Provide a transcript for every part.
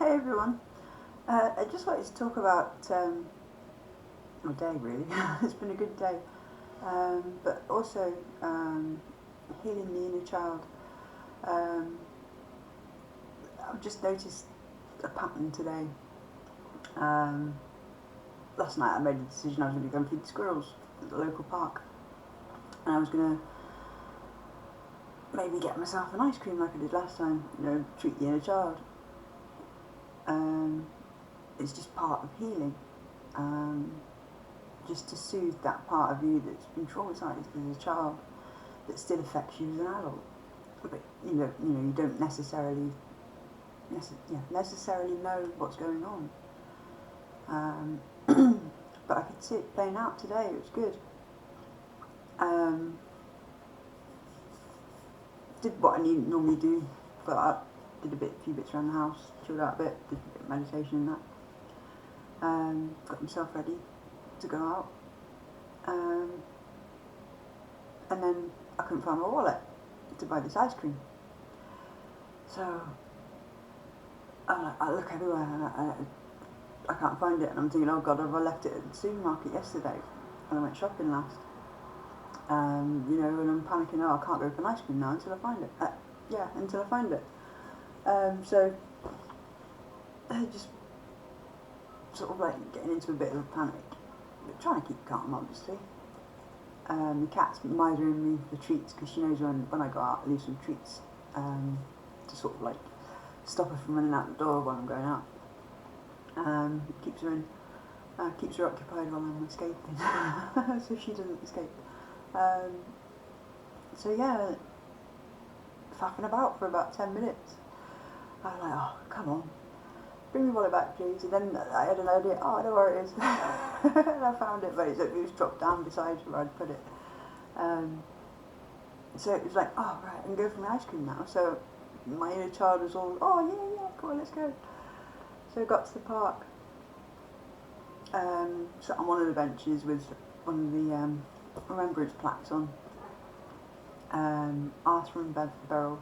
Hey everyone, I just wanted to talk about my day really. It's been a good day, but also healing the inner child. Um, I've just noticed a pattern today. Um, Last night I made the decision I was going to go and feed the squirrels at the local park, and I was going to maybe get myself an ice cream like I did last time, treat the inner child. It's just part of healing. Just to soothe that part of you that's been traumatised as a child that still affects you as an adult. But you don't necessarily know what's going on. But I could see it playing out today. It was good. Did what I normally do. Got up, did a few bits around the house, chilled out a bit, did a bit of meditation and that. Got myself ready to go out. And then I couldn't find my wallet to buy this ice cream. So I look everywhere and I can't find it, and I'm thinking, oh God, have I left it at the supermarket yesterday when I went shopping last? And I'm panicking, oh, I can't go for an ice cream now until I find it. Until I find it. So I just sort of like getting into a bit of a panic, but trying to keep calm, obviously. The cat's misering me for treats because she knows when I go out I leave some treats to sort of like stop her from running out the door while I'm going out. Keeps her occupied while I'm escaping, so she doesn't escape. So yeah, faffing about for about 10 minutes. I was like, oh, come on, bring me wallet back please. And then I had an idea, oh, I know where it is. And I found it, but it was dropped down beside where I'd put it. So it was like, oh right, I can go for my ice cream now. So my inner child was all, oh yeah, come on, let's go. So I got to the park, sat on one of the benches with one of the remembrance plaques on. Arthur and Beryl.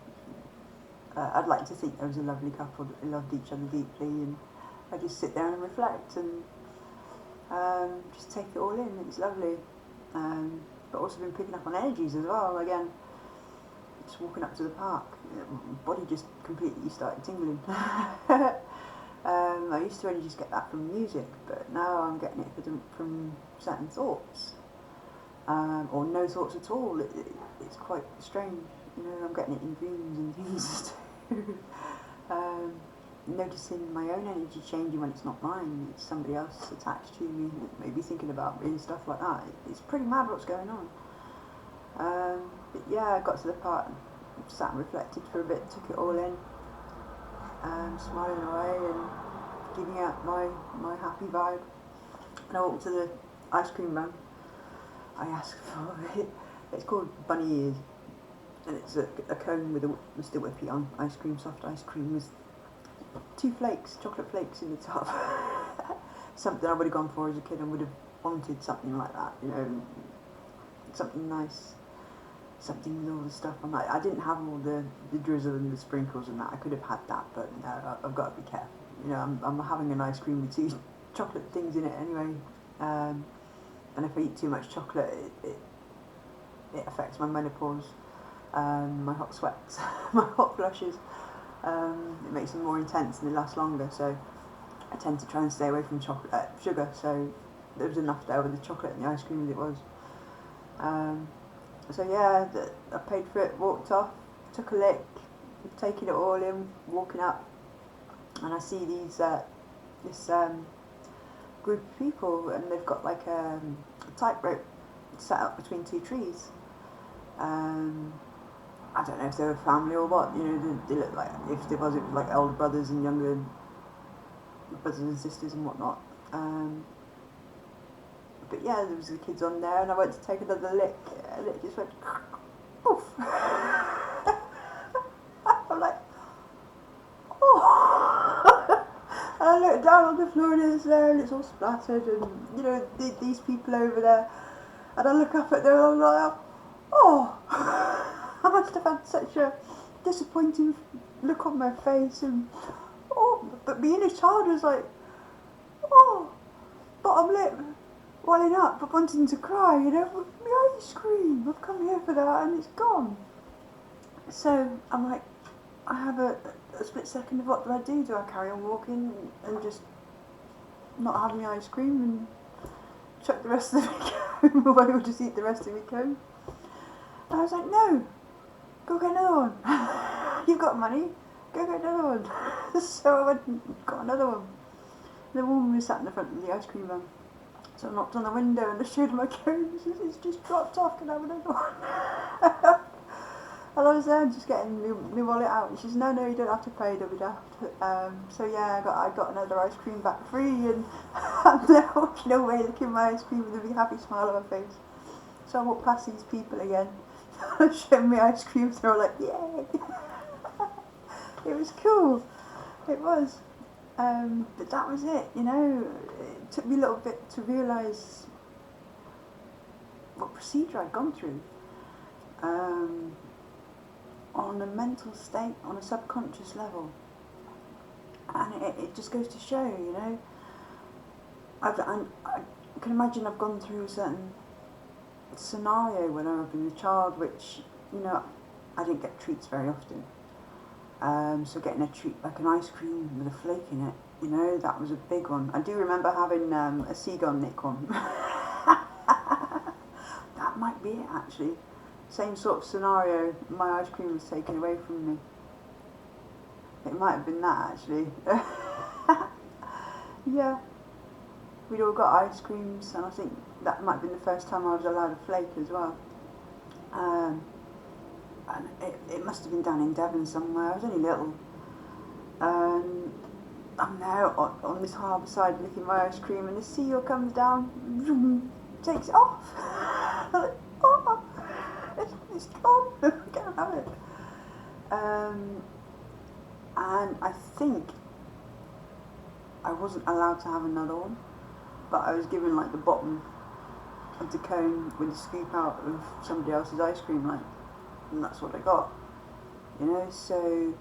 I'd like to think there was a lovely couple that loved each other deeply, and I just sit there and reflect and just take it all in. It's lovely, but also been picking up on energies as well. Again, just walking up to the park, my body just completely started tingling. I used to only just get that from music, but now I'm getting it from certain thoughts, or no thoughts at all. It's quite strange. I'm getting it in dreams and things too. Noticing my own energy changing when it's not mine. It's somebody else attached to me, maybe thinking about me and stuff like that. It's pretty mad what's going on. But yeah, I got to the park, sat and reflected for a bit, took it all in, smiling away and giving out my happy vibe. And I walked to the ice cream van. I asked for it. It's called Bunny Ears, and it's a cone with a Mr. Whippy on ice cream, soft ice cream with 2 flakes, chocolate flakes in the top. Something I would have gone for as a kid and would have wanted something like that, something nice, something with all the stuff on that. I didn't have all the drizzle and the sprinkles and that. I could have had that, but no, I've got to be careful. I'm having an ice cream with 2 chocolate things in it anyway, and if I eat too much chocolate, it affects my menopause, my hot sweats, my hot flushes. It makes them more intense and they last longer, so I tend to try and stay away from sugar, so there was enough there with the chocolate and the ice cream as it was. So yeah, I paid for it, walked off, took a lick, taking it all in, walking up, and I see this group of people, and they've got like a tightrope set up between 2 trees. I don't know if they were family or what, they look like, if there was, it was like older brothers and younger brothers and sisters and whatnot. But yeah, there was the kids on there, and I went to take another lick, and it just went poof. I'm like, oh. And I looked down on the floor and it's there, and it's all splattered, and these people over there, and I look up at them and I'm like, oh. I must have had such a disappointing look on my face, and oh, But being a child was like, oh, bottom lip, welling up, but wanting to cry, you know, my ice cream, I've come here for that and it's gone. So I'm like, I have a split second of what do I do? Do I carry on walking and just not have my ice cream and chuck the rest of the cone away or just eat the rest of the cone? And I was like, no, go get another one. You've got money, go get another one. So I went and got another one. The woman was sat in the front of the ice cream van. So I knocked on the window and I showed her my cone. She said, it's just dropped off, can I have another one? And I was there just getting my wallet out. And she said, no, you don't have to pay, don't be daft. So yeah, I got another ice cream back free, and I'm there walking away looking at my ice cream with a big happy smile on my face. So I walked past these people again. I showed me ice cream, so they were like, yay! It was cool. It was. But that was it, you know. It took me a little bit to realise what procedure I'd gone through. On a mental state, on a subconscious level. And it just goes to show, you know. I can imagine I've gone through a certain scenario when I've been a child, which, you know, I didn't get treats very often. So getting a treat like an ice cream with a flake in it, you know, that was a big one. I do remember having a seagull nick one. That might be it, actually. Same sort of scenario, my ice cream was taken away from me. It might have been that, actually. Yeah, we'd all got ice creams, and I think that might have been the first time I was allowed a flake as well. And it must have been down in Devon somewhere. I was only little. And I'm there on this harbour side licking my ice cream, and the seal comes down, vroom, takes it off. I'm like, oh, it's gone. I can't have it. And I think I wasn't allowed to have another one, but I was given like the bottom of the cone with a scoop out of somebody else's ice cream, like, and that's what I got, you know. So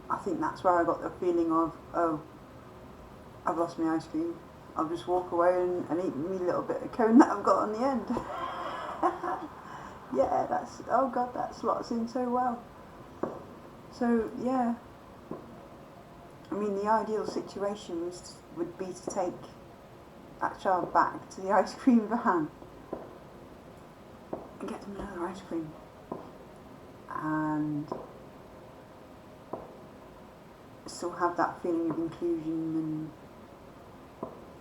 I think that's where I got the feeling of, oh, I've lost my ice cream, I'll just walk away and eat me little bit of cone that I've got on the end. Yeah, oh god, that slots in so well. So yeah, I mean, the ideal situation would be to take that child back to the ice cream van and get them another ice cream, and still have that feeling of inclusion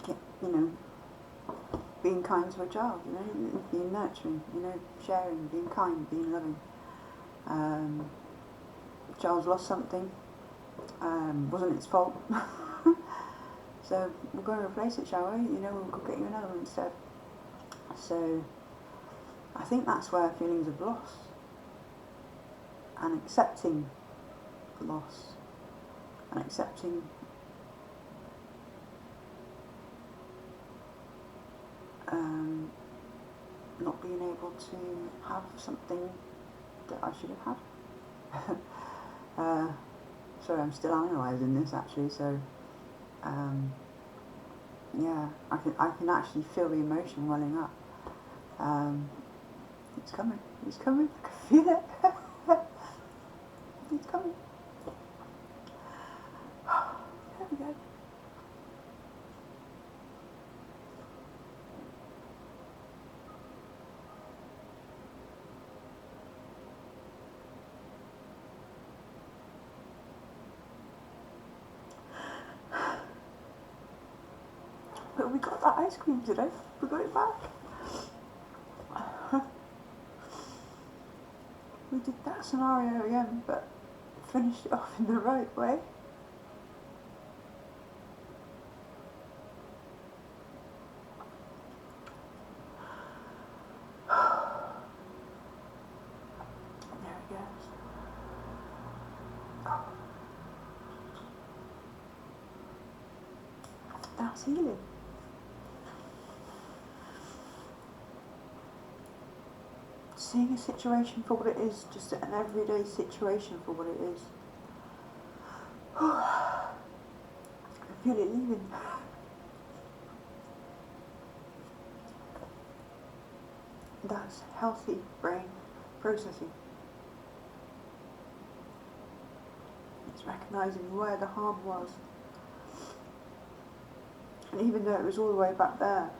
and, you know, being kind to a child, you know, being nurturing, you know, sharing, being kind, being loving. The child's lost something, wasn't its fault. So we'll go and replace it, shall we? You know, we'll go get you another one instead. So I think that's where feelings of loss and accepting loss and accepting not being able to have something that I should have had. Sorry, I'm still analysing this actually, so yeah, I can actually feel the emotion welling up. It's coming, I can feel it. It's coming. There we go. But we got that ice cream today. We got it back. We did that scenario again, but finished it off in the right way. There it goes. That's healing. Seeing a situation for what it is, just an everyday situation for what it is. feel it leaving. That's healthy brain processing. It's recognising where the harm was. And even though it was all the way back there,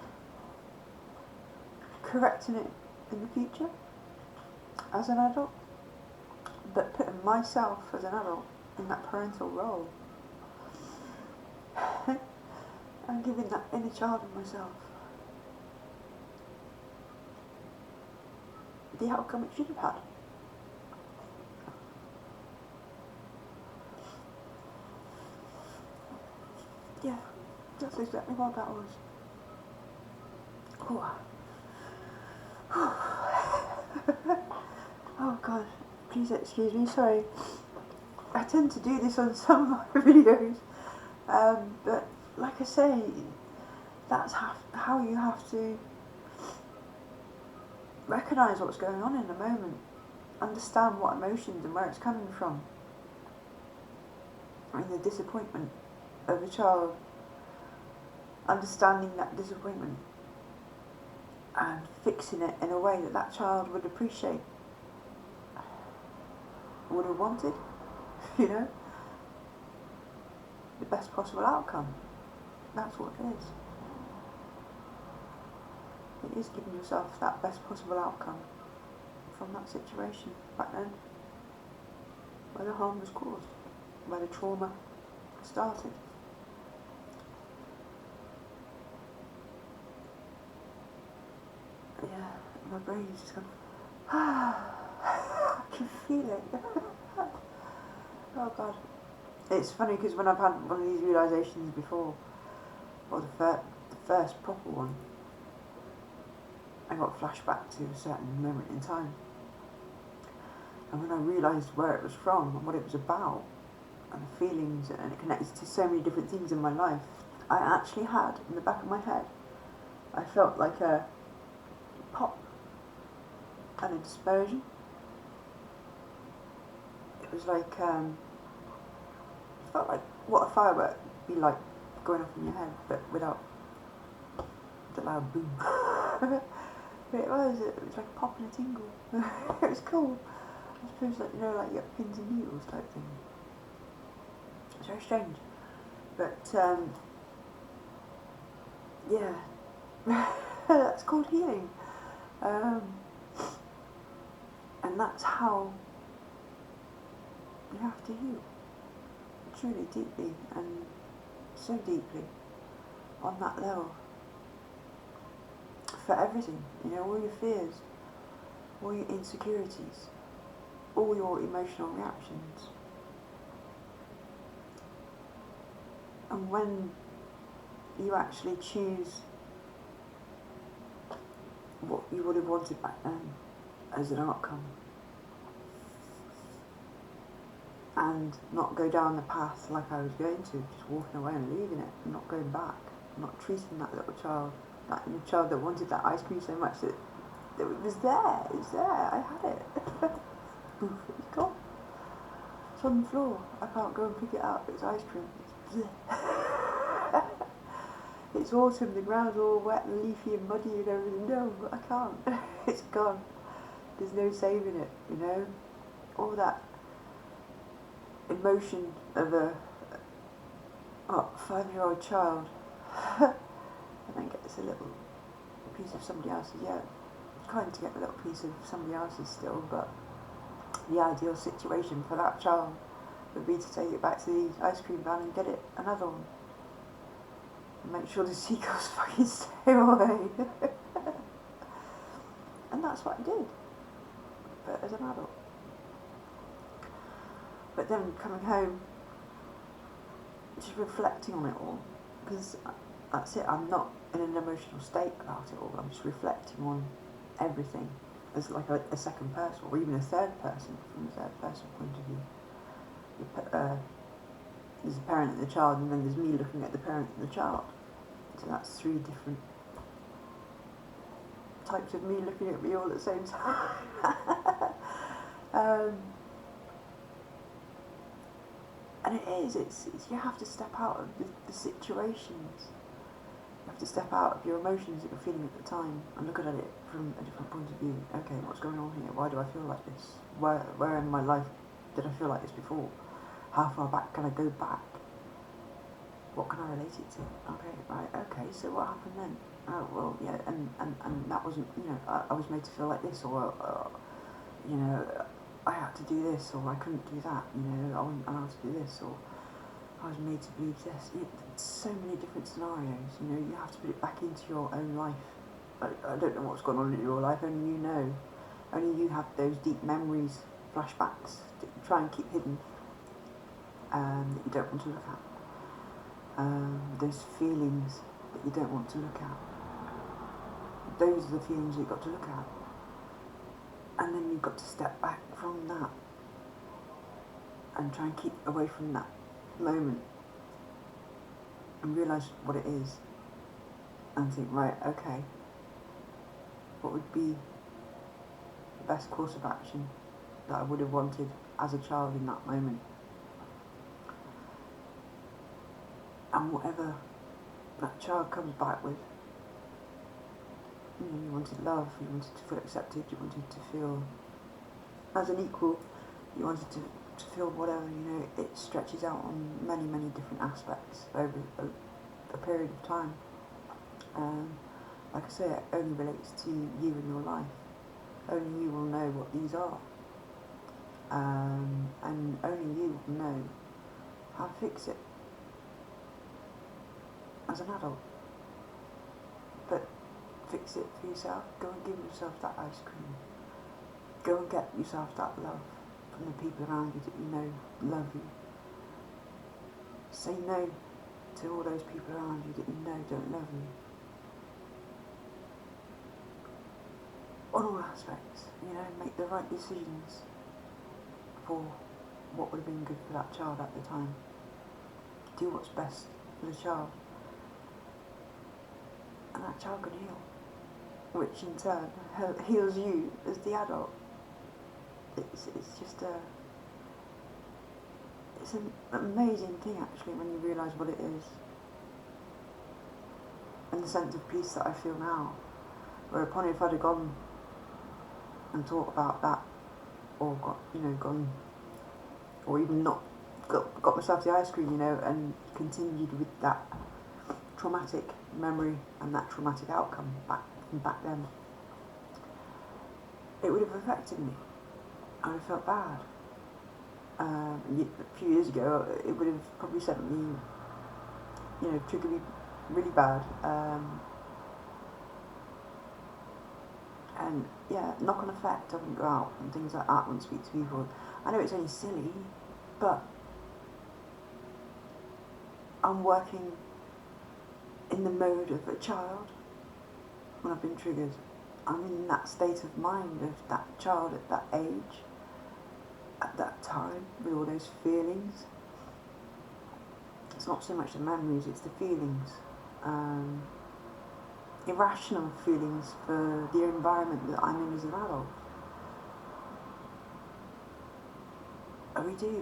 correcting it in the future as an adult, but putting myself as an adult in that parental role and giving that inner child in myself the outcome it should have had. Yeah, that's exactly what that was. Oh God, please excuse me, sorry. I tend to do this on some of my videos, but like I say, that's how you have to recognise what's going on in the moment, understand what emotions and where it's coming from, and the disappointment of a child, understanding that disappointment and fixing it in a way that that child would appreciate, would have wanted, you know, the best possible outcome. That's what it is. It is giving yourself that best possible outcome from that situation back then, where the harm was caused, where the trauma started. Yeah, my brain's just gone, I can feel it. Oh God. It's funny because when I've had one of these realisations before, or the first proper one, I got flashback to a certain moment in time. And when I realised where it was from and what it was about, and the feelings, and it connected to so many different things in my life, I actually had, in the back of my head, I felt like a pop and a dispersion. It was like, it felt like what a firework would be like going off in your head, but without the loud boom. But it was like a pop and a tingle. It was cool. I suppose, like, you know, like you get pins and needles type thing. It's very strange. But, yeah. That's called healing. And that's how you have to heal. Truly deeply, and so deeply, on that level. For everything, you know, all your fears, all your insecurities, all your emotional reactions. And when you actually choose what you would have wanted back then as an outcome, and not go down the path like I was going to, just walking away and leaving it, and not going back, not treating that little child, that inner child that wanted that ice cream so much that it was there, I had it. Poof, it's gone. It's on the floor, I can't go and pick it up, it's ice cream. It's autumn, the ground's all wet and leafy and muddy and everything. No, I can't. It's gone. There's no saving it, you know. All that emotion of a 5-year-old child and then gets a little piece of somebody else's. Yeah, trying to get a little piece of somebody else's still, but the ideal situation for that child would be to take it back to the ice cream van and get it another one. And make sure the seagulls fucking stay away. And that's what I did, but as an adult. But then coming home, just reflecting on it all, because that's it, I'm not in an emotional state about it all, I'm just reflecting on everything as like a second person, or even a third person, from a third person point of view. There's the parent and the child, and then there's me looking at the parent and the child. So that's 3 different types of me looking at me all at the same time. And it is, it's you have to step out of the situations. You have to step out of your emotions that you're feeling at the time and look at it from a different point of view. Okay, what's going on here? Why do I feel like this? Where in my life did I feel like this before? How far back can I go back? What can I relate it to? Okay, right, okay, so what happened then? Oh, well, yeah, and that wasn't, I was made to feel like this, or, I had to do this, or I couldn't do that, I wasn't allowed to do this, or I was made to believe this. So many different scenarios, you have to put it back into your own life. I don't know what's going on in your life, only you know. Only you have those deep memories, flashbacks that you try and keep hidden, that you don't want to look at. Those feelings that you don't want to look at. Those are the feelings you've got to look at. And then you've got to step back from that and try and keep away from that moment and realise what it is and think, right, okay, what would be the best course of action that I would have wanted as a child in that moment? And whatever that child comes back with, you wanted love, you wanted to feel accepted, you wanted to feel as an equal, you wanted to feel whatever, it stretches out on many, many different aspects over a period of time. Like I say, it only relates to you and your life. Only you will know what these are. And only you will know how to fix it as an adult. But fix it for yourself. Go and give yourself that ice cream. Go and get yourself that love from the people around you that you know love you. Say no to all those people around you that you know don't love you. On all aspects, make the right decisions for what would have been good for that child at the time. Do what's best for the child. And that child can heal, which in turn heals you as the adult. It's just it's an amazing thing actually when you realise what it is, and the sense of peace that I feel now. Whereupon if I'd have gone and thought about that, or gone, or even not got myself the ice cream, and continued with that traumatic memory and that traumatic outcome back then, it would have affected me. I would have felt bad. A few years ago, it would have probably sent me, triggered me really bad. And yeah, knock-on effect. I wouldn't go out and things like that. I wouldn't speak to people. I know it's only silly, but I'm working in the mode of a child when I've been triggered. I'm in that state of mind of that child at that age, at that time, with all those feelings. It's not so much the memories, it's the feelings. Irrational feelings for the environment that I'm in as an adult.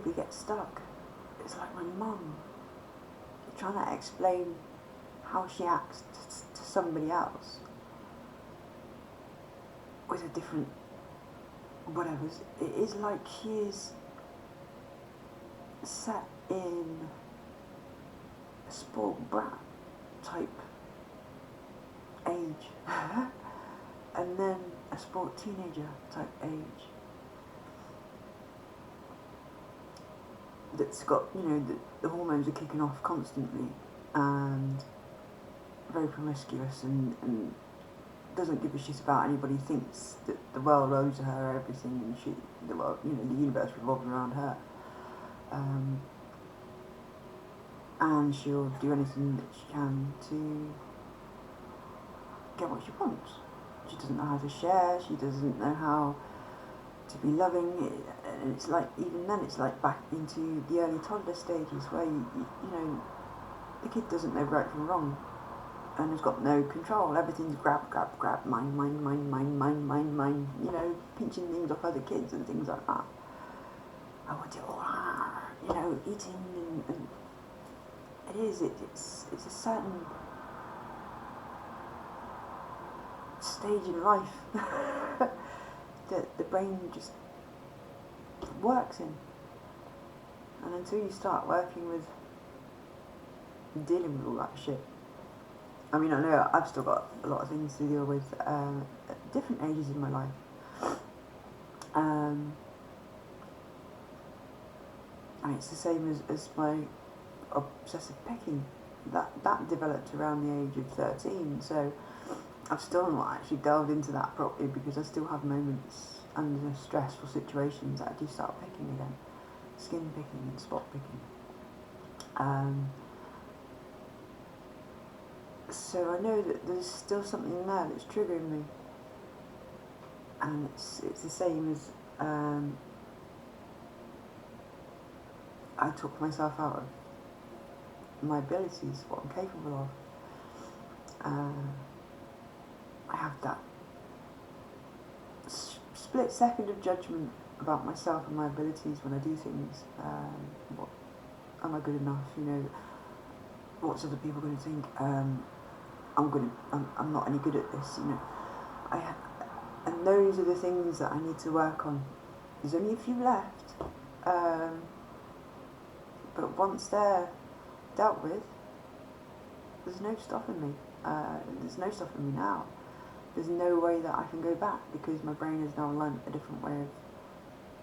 We get stuck. It's like my mum, trying to explain how she acts to somebody else with a different whatevers. It is like she is set in a spoiled brat type age and then a spoiled teenager type age that's got, the hormones are kicking off constantly and very promiscuous and doesn't give a shit about anybody, thinks that the world owes her everything and the world, the universe revolves around her. And she'll do anything that she can to get what she wants. She doesn't know how to share, she doesn't know how to be loving, and it's like, even then, it's like back into the early toddler stages where, the kid doesn't know right from wrong and has got no control. Everything's grab, mine, pinching things off other kids and things like that. I want it all, eating is. It's a certain stage in life that the brain just works in. And until you start working with dealing with all that shit, I mean, I know I've still got a lot of things to deal with at different ages in my life. And it's the same as my obsessive picking. That developed around the age of 13, so I've still not actually delved into that properly, because I still have moments under stressful situations that I do start picking again. Skin picking and spot picking. So I know that there's still something there that's triggering me, and it's the same as I talk myself out of my abilities, what I'm capable of. I have that split second of judgment about myself and my abilities when I do things. What, am I good enough? You know, what's other people going to think? I'm not any good at this. You know, and those are the things that I need to work on. There's only a few left, but once they're dealt with, there's no stopping me. There's no stopping me now. There's no way that I can go back, because my brain has now learnt a different way of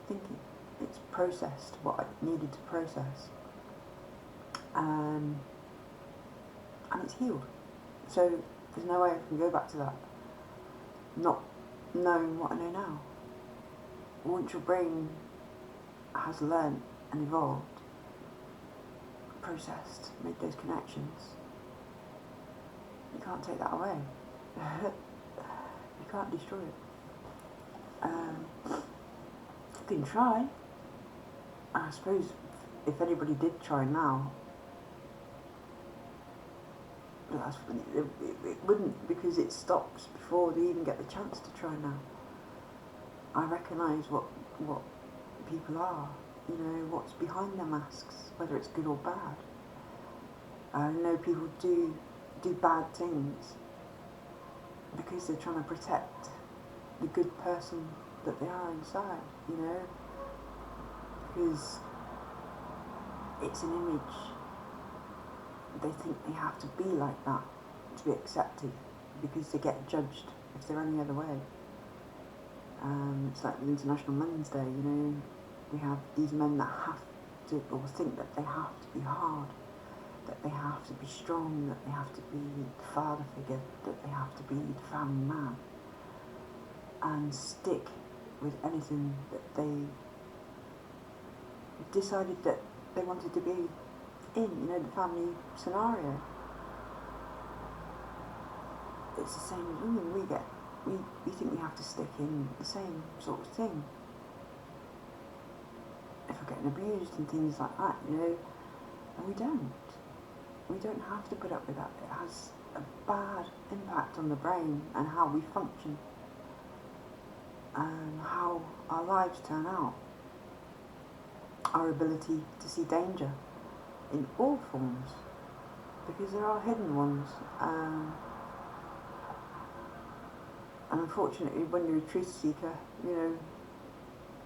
thinking. It's processed what I needed to process, and it's healed. So there's no way I can go back to that, not knowing what I know now. Once your brain has learnt and evolved, processed, made those connections, you can't take that away. You can't destroy it. You can try. I suppose if anybody did try now, it wouldn't, because it stops before they even get the chance to try now. I recognise what people are, you know, what's behind their masks, whether it's good or bad. I know people do bad things because they're trying to protect the good person that they are inside, you know, because it's an image. They think they have to be like that to be accepted, because they get judged if they're any other way. It's like the International Men's Day, you know, we have these men that have to, or think that they have to be hard, that they have to be strong, that they have to be the father figure, that they have to be the family man, and stick with anything that they decided that they wanted to be in, you know, the family scenario. It's the same as women. We think we have to stick in the same sort of thing. If we're getting abused and things like that, you know, and we don't. We don't have to put up with that. It has a bad impact on the brain and how we function and how our lives turn out. Our ability to see danger in all forms, because there are hidden ones. And unfortunately, when you're a truth seeker, you know,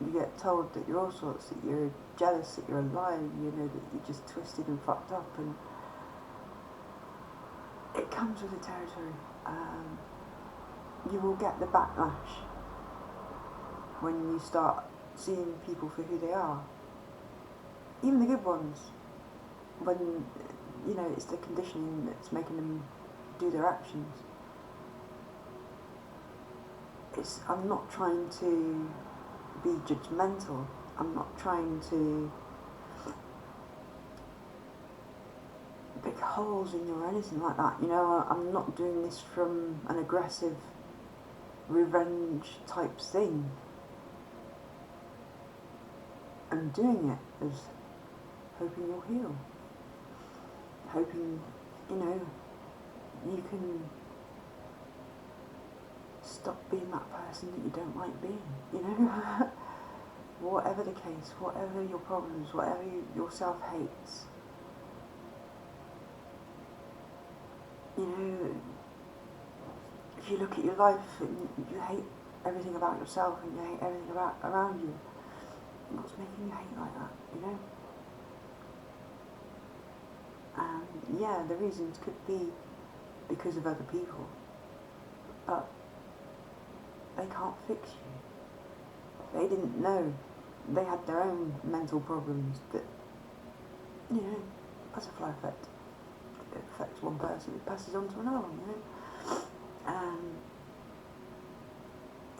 you get told that you're all sorts, that you're jealous, that you're a liar, you know, that you're just twisted and fucked up, and it comes with the territory. You will get the backlash when you start seeing people for who they are, even the good ones, when, you know, it's the conditioning that's making them do their actions. I'm not trying to be judgmental. I'm not trying to pick holes in you or anything like that. You know, I'm not doing this from an aggressive revenge type thing. I'm doing it as hoping you'll heal. Hoping, you know, you can stop being that person that you don't like being, you know. Whatever the case, whatever your problems, whatever your self-hates, you know, if you look at your life and you hate everything about yourself and you hate everything around you, what's making you hate like that, you know? And yeah, the reasons could be because of other people, but they can't fix you. They didn't know. They had their own mental problems that, you know, butterfly effect. It affects one person, it passes on to another one, you know? And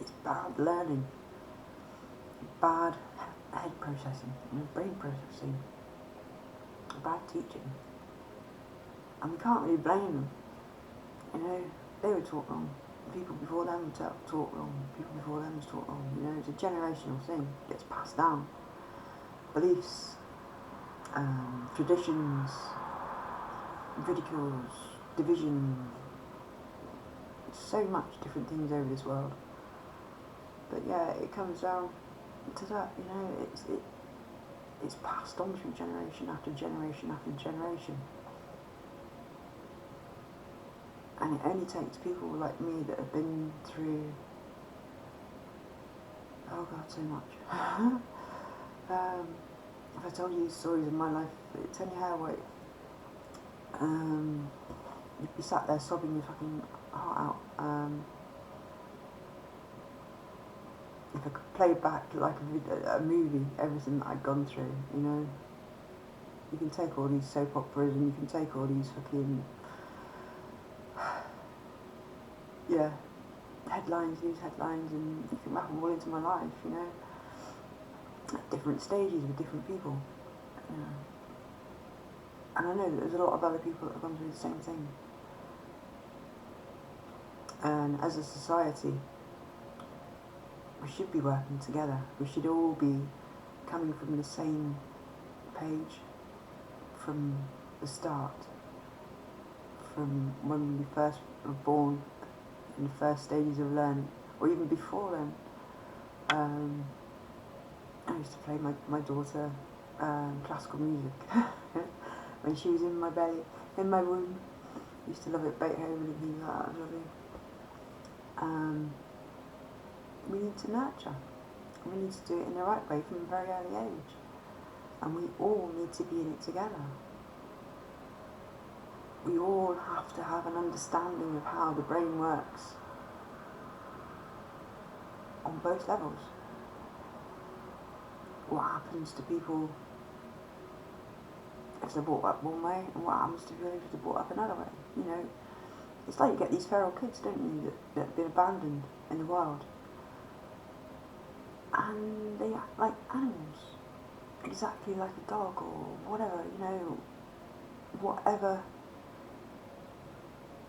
it's bad learning, bad head processing, you know, brain processing, bad teaching. And we can't really blame them. You know, they were taught wrong. People before them were taught wrong. People before them was taught wrong. You know, it's a generational thing. It gets passed down. Beliefs, traditions, ridicules, division. So much different things over this world. But yeah, it comes down to that. You know, it's passed on through generation after generation after generation. And it only takes people like me that have been through, oh God, so much. If I told you these stories of my life, it'd turn your hair white. You'd be sat there sobbing your fucking heart out. If I could play back like a movie, everything that I'd gone through, you know. You can take all these soap operas and you can take all these fucking yeah, news headlines, and you can wrap them all into my life, you know, at different stages with different people. You know. And I know that there's a lot of other people that have gone through the same thing. And as a society, we should be working together. We should all be coming from the same page from the start, from when we first were born, in the first stages of learning, or even before then. I used to play my daughter classical music when she was in my belly, in my womb. I used to love it, Beethoven and things like that, lovely. We need to nurture. We need to do it in the right way from a very early age. And we all need to be in it together. We all have to have an understanding of how the brain works on both levels. What happens to people if they're brought up one way, and what happens to people if they're brought up another way. You know, it's like you get these feral kids, don't you, that have been abandoned in the wild, and they act like animals, exactly like a dog or whatever, you know, whatever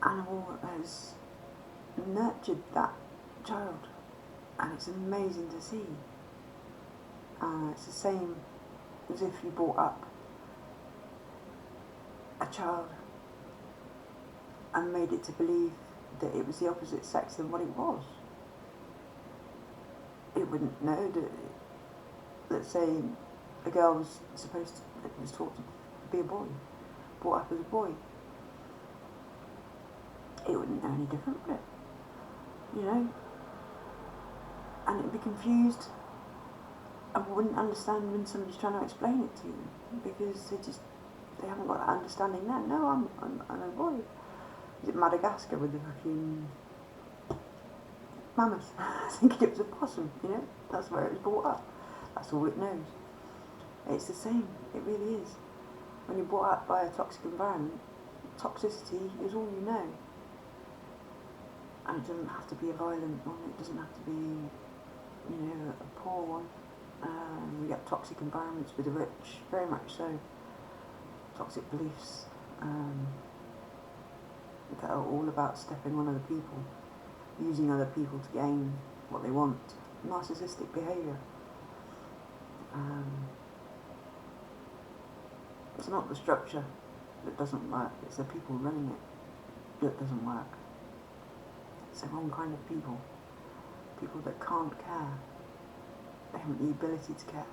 animal has nurtured that child, and it's amazing to see. It's the same as if you brought up a child and made it to believe that it was the opposite sex than what it was. It wouldn't know that, let's say, a girl was taught to be a boy, brought up as a boy. It wouldn't know any different, would it? You know? And it'd be confused and wouldn't understand when somebody's trying to explain it to you, because they haven't got that understanding then. No, I'm a boy. Is it Madagascar with the fucking mammoth? I think it was a possum, you know? That's where it was brought up. That's all it knows. It's the same, it really is. When you're brought up by a toxic environment, toxicity is all you know. And it doesn't have to be a violent one, it doesn't have to be, you know, a poor one. We get toxic environments with the rich, very much so. Toxic beliefs that are all about stepping on other people, using other people to gain what they want. Narcissistic behaviour. It's not the structure that doesn't work, it's the people running it that doesn't work. It's the wrong kind of people. People that can't care. They haven't the ability to care.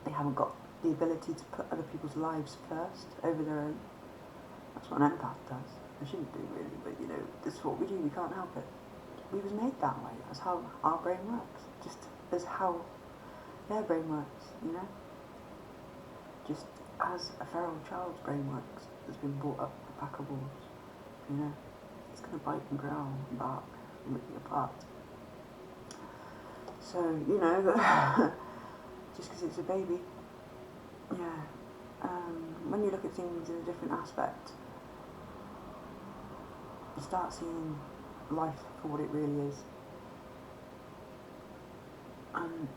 They haven't got the ability to put other people's lives first over their own. That's what an empath does. I shouldn't do really, but you know, this is what we do, we can't help it. We was made that way, that's how our brain works, just as how their brain works, you know? Just as a feral child's brain works, that's been brought up with a pack of wolves, you know? It's going to bite and growl and bark and rip you apart. So, you know, just because it's a baby, yeah. When you look at things in a different aspect, you start seeing life for what it really is. And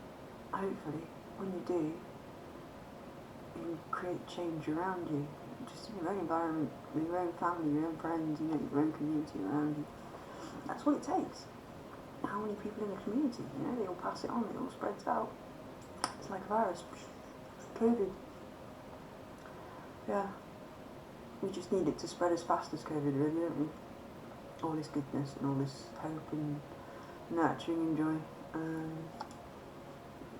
hopefully, when you do, you can create change around you, just in your own environment, with your own family, your own friends, you know, your own community around you. That's what it takes. How many people in the community, you know, they all pass it on, it all spreads out. It's like a virus. COVID. Yeah. We just need it to spread as fast as COVID, really, don't we? All this goodness and all this hope and nurturing and joy.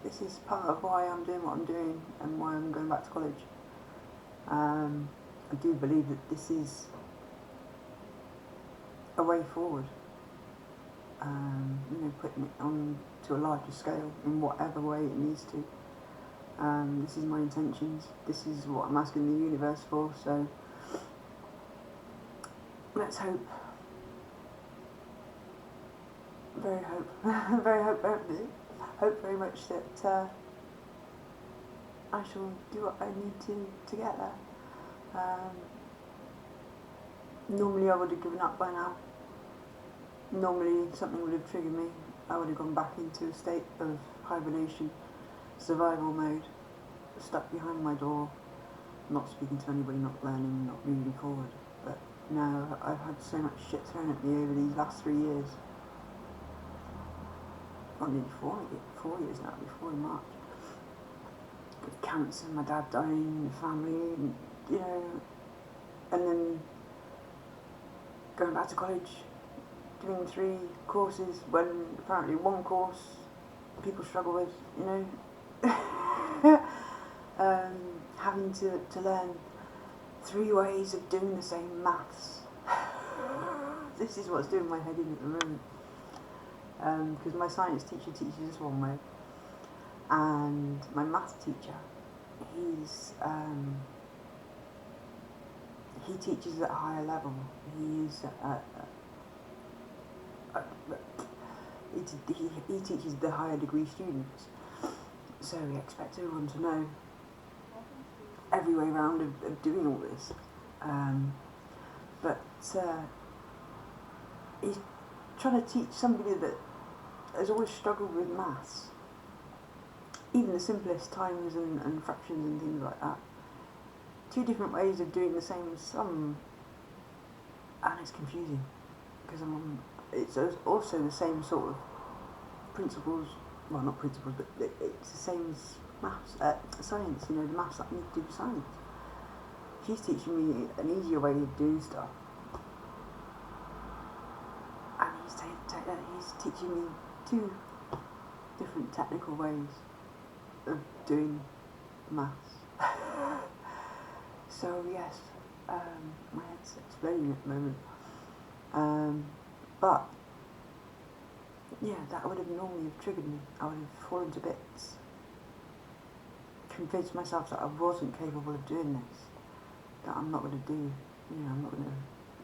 This is part of why I'm doing what I'm doing and why I'm going back to college. I do believe that this is a way forward. You know, putting it on to a larger scale in whatever way it needs to. This is my intentions. This is what I'm asking the universe for. So let's hope. Very hope very much that I shall do what I need to get there. Normally I would have given up by now. Normally something would have triggered me. I would have gone back into a state of hibernation, survival mode, stuck behind my door, not speaking to anybody, not learning, not moving forward. But now I've had so much shit thrown at me over these last 3 years. Well, nearly 4 years now, before in March. With cancer, my dad dying, family, and, you know, and then going back to college, doing 3 courses when apparently 1 course people struggle with, you know. Having to learn 3 ways of doing the same maths. This is what's doing my head in at the moment. Because my science teacher teaches us one way, and my math teacher, he teaches at a higher level. He teaches the higher degree students, so we expect everyone to know every way round of doing all this. But he's trying to teach somebody that has always struggled with maths, even the simplest times and fractions and things like that. 2 different ways of doing the same sum, and it's confusing because it's also the same sort of principles. Well, not principles, but it's the same as maths, science. You know, the maths that I need to do for science. She's teaching me an easier way of doing stuff, and he's teaching me 2 different technical ways of doing maths. So yes, my head's exploding at the moment. But yeah, that would have normally have triggered me. I would have fallen to bits, convinced myself that I wasn't capable of doing this, that I'm not going to do, you know, I'm not going to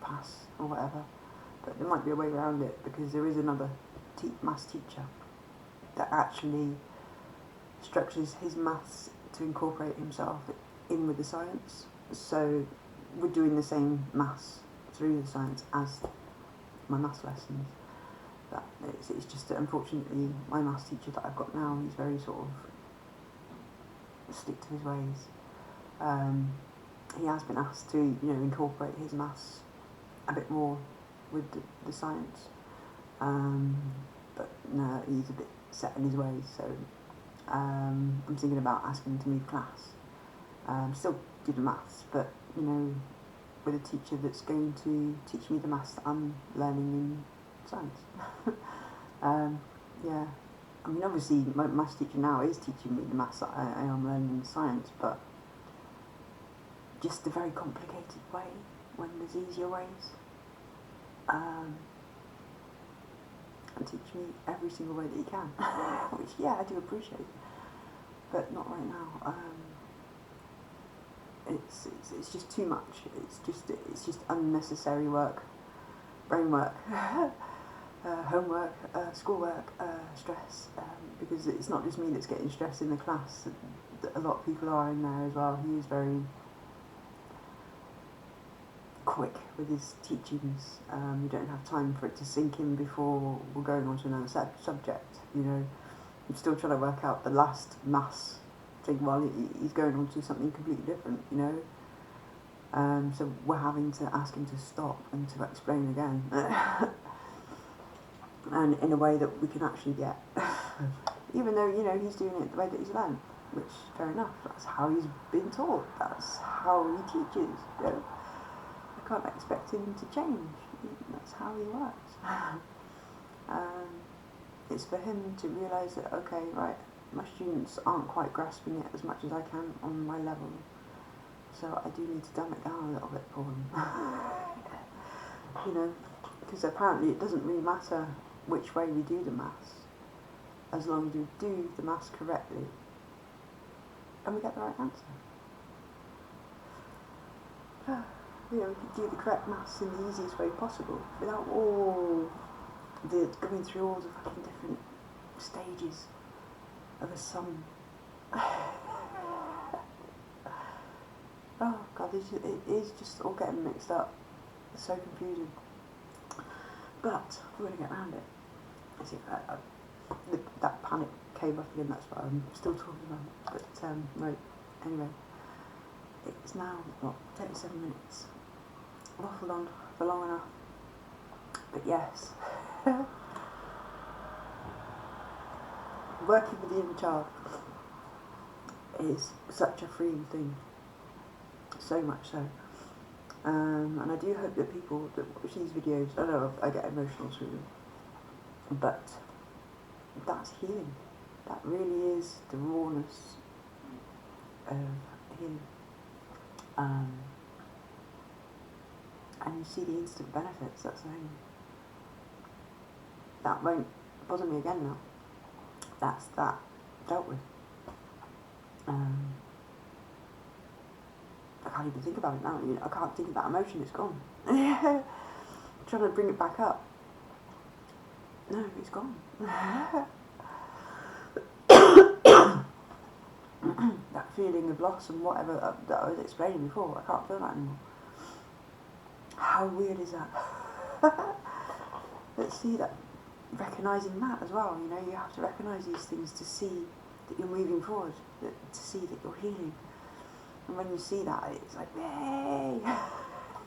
pass or whatever. But there might be a way around it, because there is another maths teacher that actually structures his maths to incorporate himself in with the science. So we're doing the same maths through the science as my maths lessons. But it's just that unfortunately my maths teacher that I've got now, he's very sort of stick to his ways. He has been asked to, you know, incorporate his maths a bit more with the science. But no, he's a bit set in his ways, so I'm thinking about asking him to move class. Still do the maths, but, you know, with a teacher that's going to teach me the maths that I'm learning in science. Yeah, I mean, obviously my maths teacher now is teaching me the maths that I am learning in science, but just a very complicated way when there's easier ways. and teach me every single way that he can, which, yeah, I do appreciate, but not right now. It's just too much. It's just unnecessary work, brain work, homework, schoolwork, stress. Because it's not just me that's getting stressed in the class. A lot of people are in there as well. He is very quick with his teachings. You don't have time for it to sink in before we're going on to another subject. You know, I'm still trying to work out the last maths thing while he's going on to something completely different. You know, so we're having to ask him to stop and to explain again, and in a way that we can actually get. Even though, you know, he's doing it the way that he's learned, which, fair enough, that's how he's been taught, that's how he teaches, you know. I can't expect him to change, that's how he works. It's for him to realise that, okay, right, my students aren't quite grasping it as much as I can on my level, so I do need to dumb it down a little bit for them. You know, because apparently it doesn't really matter which way we do the maths, as long as we do the maths correctly and we get the right answer. You know, we can do the correct maths in the easiest way possible without all the going through all the fucking different stages of a sum. Oh god, it is just all getting mixed up. It's so confusing. But we're going to get around it. I see, that panic came up again, that's what I'm still talking about. But, right, anyway. It's now, 37 minutes. Waffled on for long enough. But yes. Working with the inner child is such a freeing thing. So much so. And I do hope that people that watch these videos, I know I get emotional through them, but that's healing. That really is the rawness of healing. And you see the instant benefits, that's the thing. That won't bother me again now. That's that dealt with. I can't even think about it now. I can't think of that emotion, it's gone. Trying to bring it back up. No, it's gone. That feeling of loss and whatever that I was explaining before, I can't feel that anymore. How weird is that? Let's see that, recognising that as well, you know, you have to recognise these things to see that you're moving forward, to see that you're healing. And when you see that, it's like, yay!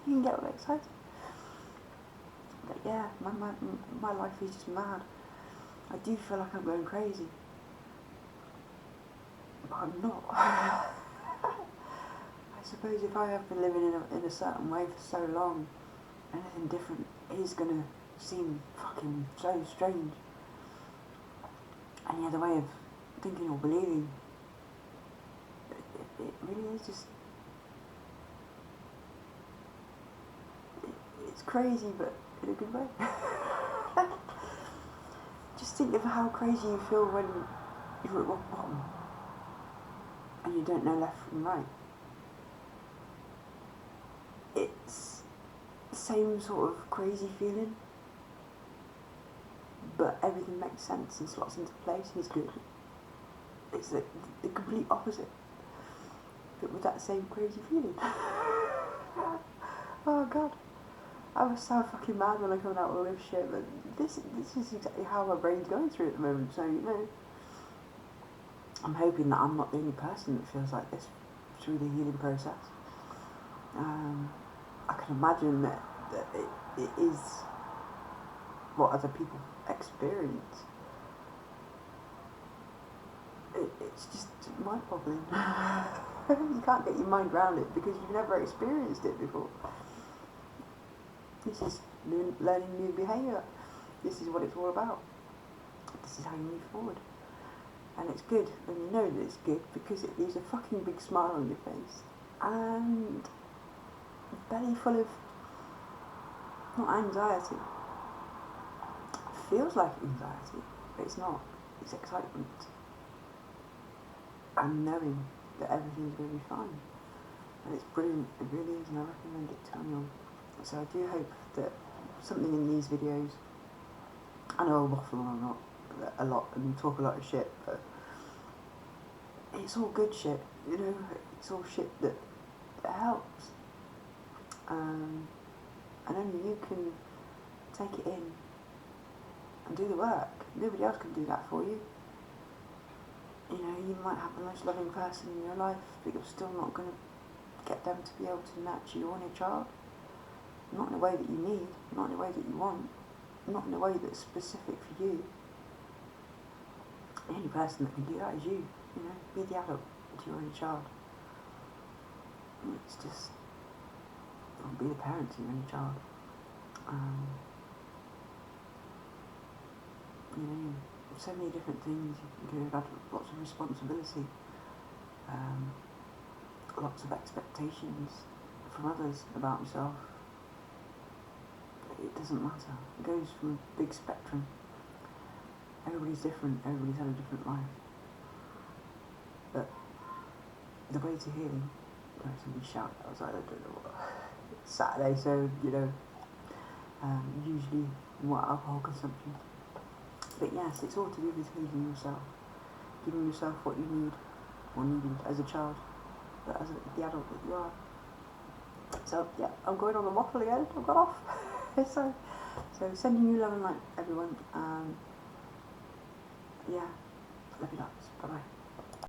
You can get all excited. But yeah, my life is just mad. I do feel like I'm going crazy. But I'm not. I suppose if I have been living in a certain way for so long, anything different is going to seem fucking so strange. Any other way of thinking or believing, it really is just, it's crazy, but in a good way. Just think of how crazy you feel when you're at rock bottom and you don't know left from right. It's the same sort of crazy feeling, but everything makes sense and slots into place and it's good. It's the complete opposite, but with that same crazy feeling. Oh god, I was so fucking mad when I come out with all this shit, but this is exactly how my brain's going through at the moment, so you know, I'm hoping that I'm not the only person that feels like this through the healing process. I can imagine that it is what other people experience. It's just mind-boggling. You can't get your mind around it because you've never experienced it before. This is learning new behaviour. This is what it's all about. This is how you move forward. And it's good, and you know that it's good because it leaves a fucking big smile on your face and a belly full of not anxiety. It feels like anxiety, but it's not. It's excitement. And knowing that everything's going to be fine. And it's brilliant, it really is, and I recommend it to anyone. So I do hope that something in these videos, I know I waffle on a lot and talk a lot of shit, but it's all good shit, you know, it's all shit that helps. And only you can take it in and do the work. Nobody else can do that for you. You know, you might have the most loving person in your life, but you're still not going to get them to be able to nurture your inner child. Not in a way that you need, not in a way that you want, not in a way that's specific for you. The only person that can do that is you. You know, be the adult to your inner child. It's just, be the parent to your inner child. You know, so many different things you can do about lots of responsibility, lots of expectations from others about yourself. It doesn't matter. It goes from a big spectrum. Everybody's different, everybody's had a different life. But the way to healing, somebody shouted outside, I don't know what. It's Saturday, so, you know, usually more alcohol consumption. But yes, it's all to do with healing yourself, giving yourself what you need or needed as a child, but as the adult that you are. So yeah, I'm going on the waffle again. I've got off. so sending you love and light, everyone. Yeah, love you lots. Bye bye.